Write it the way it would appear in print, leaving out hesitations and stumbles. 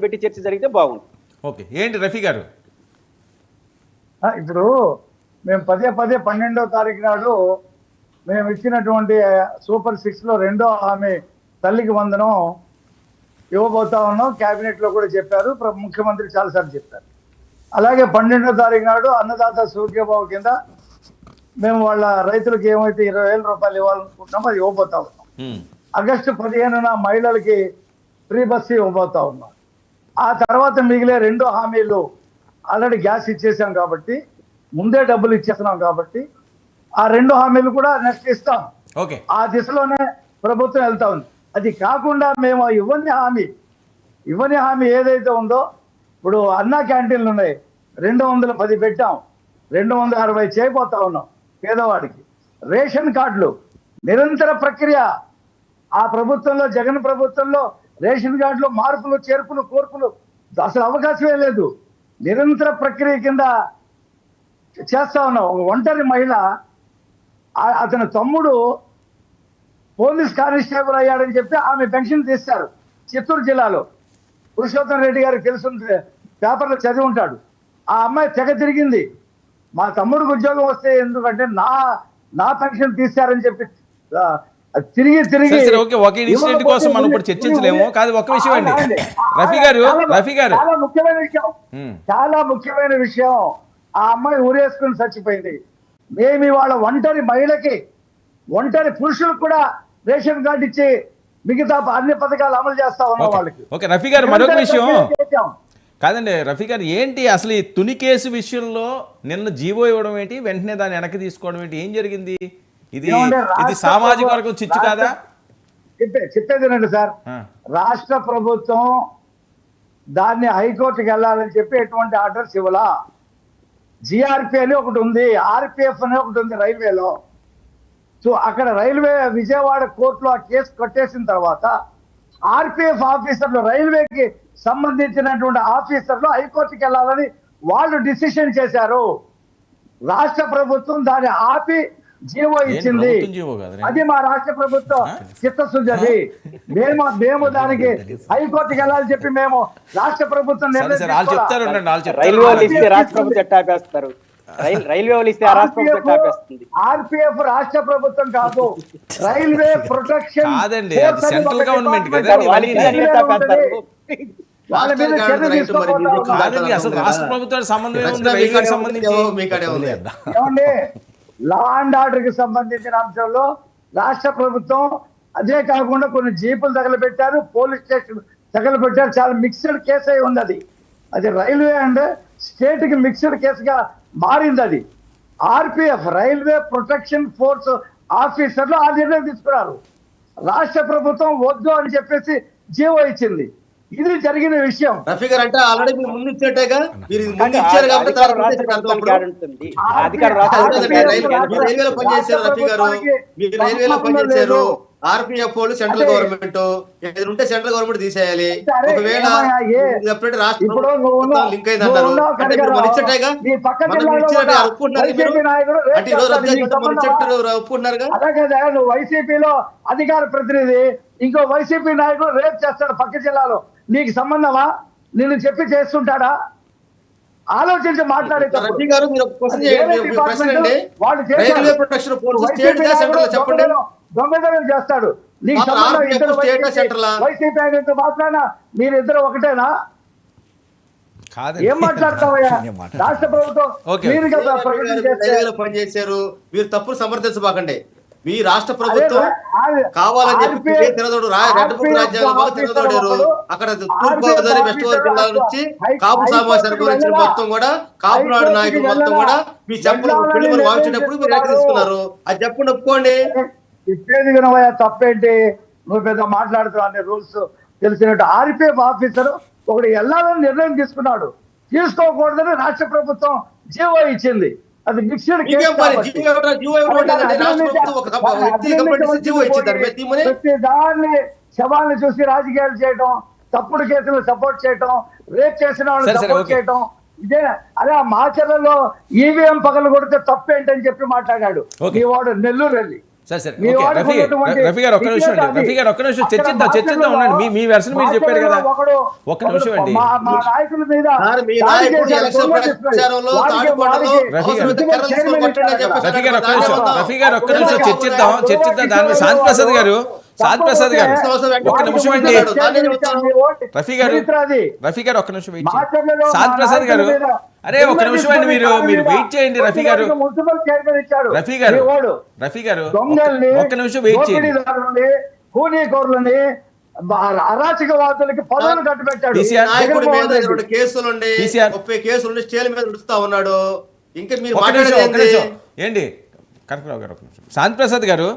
పెట్టి చర్చ జరిగితే బాగుంటుంది. ఓకే, ఏంటి రఫీ గారు? ఇప్పుడు మేము పదే 12వ తారీఖు నాడు మేము ఇచ్చినటువంటి సూపర్ 6 లో రెండో హామీ తల్లికి వందనం ఇవ్వబోతా ఉన్నాం. కేబినెట్ లో కూడా చెప్పారు, ముఖ్యమంత్రి చాలాసార్లు చెప్పారు. అలాగే 12వ తారీఖు నాడు అన్నదాత సూర్యబాబు కింద మేము వాళ్ళ రైతులకు ఏమైతే 20,000 రూపాయలు ఇవ్వాలనుకుంటున్నామో అది ఇవ్వబోతా ఉన్నాం. ఆగస్టు 15న మహిళలకి ఫ్రీ బస్సు ఇవ్వబోతా ఉన్నాం. ఆ తర్వాత మిగిలే రెండో హామీలు ఆల్రెడీ గ్యాస్ ఇచ్చేసాం కాబట్టి, ముందే డబ్బులు ఇచ్చేస్తున్నాం కాబట్టి ఆ రెండు హామీలు కూడా నెక్స్ట్ ఇస్తాం. ఆ దిశలోనే ప్రభుత్వం వెళ్తా ఉంది. అది కాకుండా మేము ఇవ్వని హామీ ఏదైతే ఉందో, ఇప్పుడు అన్నా క్యాంటీన్లు ఉన్నాయి, 210 పెట్టాం, 260 చేయబోతా ఉన్నాం పేదవాడికి. రేషన్ కార్డులు నిరంతర ప్రక్రియ. ఆ ప్రభుత్వంలో, జగన్ ప్రభుత్వంలో రేషన్ కార్డులో మార్పులు చేర్పులు కోర్పులు అసలు అవకాశమే లేదు. నిరంతర ప్రక్రియ కింద చేస్తా ఉన్నాం. ఒక ఒంటరి మహిళ, అతని తమ్ముడు పోలీస్ కానిస్టేబుల్ అయ్యాడని చెప్పి ఆమె పెన్షన్ తీస్తారు చిత్తూరు జిల్లాలో. పురుషోత్తం రెడ్డి గారికి తెలుసు, పేపర్లో చదివి ఉంటాడు. ఆ అమ్మాయి తెగ తిరిగింది, మా తమ్ముడికి ఉద్యోగం వస్తే ఎందుకంటే నా పెన్షన్ తీశారని చెప్పి తిరిగి కోసం మనం ఇప్పుడు చర్చించలేము. కాదు, ఒక విషయం అండి రఫీ గారు, చాలా ముఖ్యమైన విషయం. ఆ అమ్మాయి ఊరేసుకుని చచ్చిపోయింది. మేము ఇవాళ ఒంటరి మహిళకి, ఒంటరి పురుషులకు కూడా రేషన్ కార్డు ఇచ్చి మిగతా అన్ని పథకాలు అమలు చేస్తా ఉన్నాం వాళ్ళకి. ఓకే రఫీ గారు, మరొక విషయం కాదండి రఫీ గారు, ఏంటి అసలు ఈ తుని కేసు విషయంలో నిన్న జీవో ఇవ్వడం ఏంటి, వెంటనే దాన్ని వెనక్కి తీసుకోవడం ఏంటి, ఏం జరిగింది? ఇది సామాజిక వర్గం చిచ్చు కాదా? చెప్పేదేనండి సార్, రాష్ట్ర ప్రభుత్వం దాన్ని హైకోర్టుకి వెళ్ళాలని చెప్పి ఎటువంటి ఆర్డర్స్ ఇవ్వలా. జిఆర్పి అని ఒకటి ఉంది, ఆర్పిఎఫ్ అని ఒకటి ఉంది రైల్వేలో. సో అక్కడ రైల్వే విజయవాడ కోర్టులో ఆ కేసు కట్టేసిన తర్వాత ఆర్పిఎఫ్ ఆఫీసర్లు, రైల్వేకి సంబంధించినటువంటి ఆఫీసర్లు హైకోర్టుకి వెళ్ళాలని వాళ్ళు డిసిషన్ చేశారు. రాష్ట్ర ప్రభుత్వం దాన్ని ఆపి జీవో ఇచ్చింది. అది మా రాష్ట్ర ప్రభుత్వం చిత్తశుద్ధి. అది మేము దానికి హైకోర్టుకి వెళ్ళాలని చెప్పి మేము రాష్ట్ర ప్రభుత్వం ఆర్పిఎఫ్ రాష్ట్ర ప్రభుత్వం కాదు, రైల్వే ప్రొటెక్షన్ సెంట్రల్ గవర్నమెంట్ కదా. లా అండ్ ఆర్డర్ కి సంబంధించిన అంశంలో రాష్ట్ర ప్రభుత్వం, అదే కాకుండా కొన్ని జీపులు తగలబెట్టారు, పోలీస్ స్టేషన్ తగలబెట్టారు. చాలా మిక్స్డ్ కేసు అయి ఉంది. అది రైల్వే అండ్ స్టేట్ కి మిక్స్డ్ కేసుగా మారింది. అది ఆర్పిఎఫ్ రైల్వే ప్రొటెక్షన్ ఫోర్స్ ఆఫీసర్లు ఆ నిర్ణయం తీసుకున్నారు. రాష్ట్ర ప్రభుత్వం వద్దు అని చెప్పేసి జీవో ఇచ్చింది. ఇది జరిగిన విషయం. రఫీ గారు అంటే ఆల్రెడీ మీరు ముందు ఇచ్చినట్టేగా, మీరు ముందు ఇచ్చారు కాబట్టి రైల్వేలో పనిచేశారు. రఫీ గారు మీరు రైల్వేలో పనిచేశారు, ఆర్పిఎఫ్ వాళ్ళు సెంట్రల్ గవర్నమెంట్, ఏదైనా ఉంటే సెంట్రల్ గవర్నమెంట్ తీసేయాలి. ఒకవేళ రాష్ట్ర లింక్ అయిందంటారు అంటే మీరు మన ఇచ్చటేగా, మనం ఇచ్చినట్టు ఒప్పుకుంటున్నారు అంటే ఈరోజు ఒప్పుకుంటున్నారుగా. అలాగే వైసీపీలో అధికార ప్రతినిధి ఇంకో వైసీపీ నాయకుడు రేప్ చేస్తాడు పక్క జిల్లాలో, నీకు సంబంధమా? నిన్ను చెప్పి చేస్తుంటాడా? ఆలోచించి మాట్లాడేటప్పుడు దొంగతనం చేస్తాడు. నీకు సంబంధం వైసీపీ ఆయనతో మాట్లాడినా మీరిద్దరు ఒకటేనా? ఏం మాట్లాడతావయ్యా? రాష్ట్ర ప్రభుత్వం పనిచేశారు, మీరు తప్పులు సమర్థించబాకండి. మీ రాష్ట్ర ప్రభుత్వం కావాలని చెప్పి రాజ్యాంగం తిరగదోడారు. అక్కడ తూర్పుగోదావరి వెస్ట్ గోదావరి జిల్లాల నుంచి కాపు సమాచారం గురించి మొత్తం కూడా కాపునాడు నాయకులు మొత్తం కూడా మీ చెప్పులు పెళ్లి మనం వాయించేటప్పుడు మీరు ఎక్కడ తీసుకున్నారు? అది చెప్పండి, ఒప్పుకోండి. ఇచ్చేది వినవయ్యా, తప్పేంటి? నువ్వు పెద్ద మాట్లాడుతావు అనే రూల్స్ తెలిసినట్టు. ఆర్పిఎఫ్ ఆఫీసర్ ఒకటి వెళ్ళాలని నిర్ణయం తీసుకున్నాడు, తీసుకోకూడదని రాష్ట్ర ప్రభుత్వం జీవో ఇచ్చింది. అది మిక్స్డ్ దాన్ని శవాన్ని చూసి రాజకీయాలు చేయటం, తప్పుడు కేసులు సపోర్ట్ చేయటం, రేప్ చేసిన వాళ్ళని సపోర్ట్ చేయటం, ఇదే. అదే మాచర్లలో ఈవీఎం పగలు కొడితే తప్పేంటని చెప్పి మాట్లాడాడు ఈ వాడు నెల్లూరు వెళ్ళి. సరే సరే మీ ఓకే వాడుకున్నటువంటి రఫీ గారు ఒక్క నిమిషం అండి రఫీ గారు ఒక్క నిమిషం చర్చిద్దాం ఉండండి మీ వెర్షన్ మీరు చెప్పారు కదా ఒక్క నిమిషం అండి మా నాయకుల మీద సార్, మీ దాడి నాయకుడు చేశారు, ఎలక్షన్ దొంగ చెప్పారు. ప్రచారంలో వారికి తాడికొండలో రఫీ గారు. అవసరమైతే కర్రలు తీసుకొని కొట్టండి అని చెప్పేసి రఫీ గారు ఒక్క దాని నిమిషం వల్ల రఫీ గారు ఒక్క నిమిషం చర్చిద్దాం దాని మీద శాంతి ప్రసాద్ గారు ఒక్క నిమిషం అండి రఫీ గారు ఒక్క నిమిషం వెయిట్ చేయండి శాంతి ప్రసాద్ గారు అరే ఒక్క నిమిషం అండి మీరు వెయిట్ చేయండి రఫీ గారు మున్సిపల్ చైర్మన్ ఇచ్చాడు రఫీ గారు దొంగల్ని ఒక్క నిమిషం వెయిట్ చేయండి దోపిడీదారులని కూలీకోరులని అరాచకవాదులకి పదవులు కట్టుబెట్టాడు TCR నాయకుడి మీద జగన్మోహన్ రెడ్డి. 2 కేసులుండి TCR. 30 కేసులుండి స్టేల్ మీద నడుస్తా ఉన్నాడు. ఇంకా మీరు ఒక్క నిమిషం మాట్లాడేది ఏంటి కనకరావు గారు ఒక్క నిమిషం శాంతి ప్రసాద్ గారు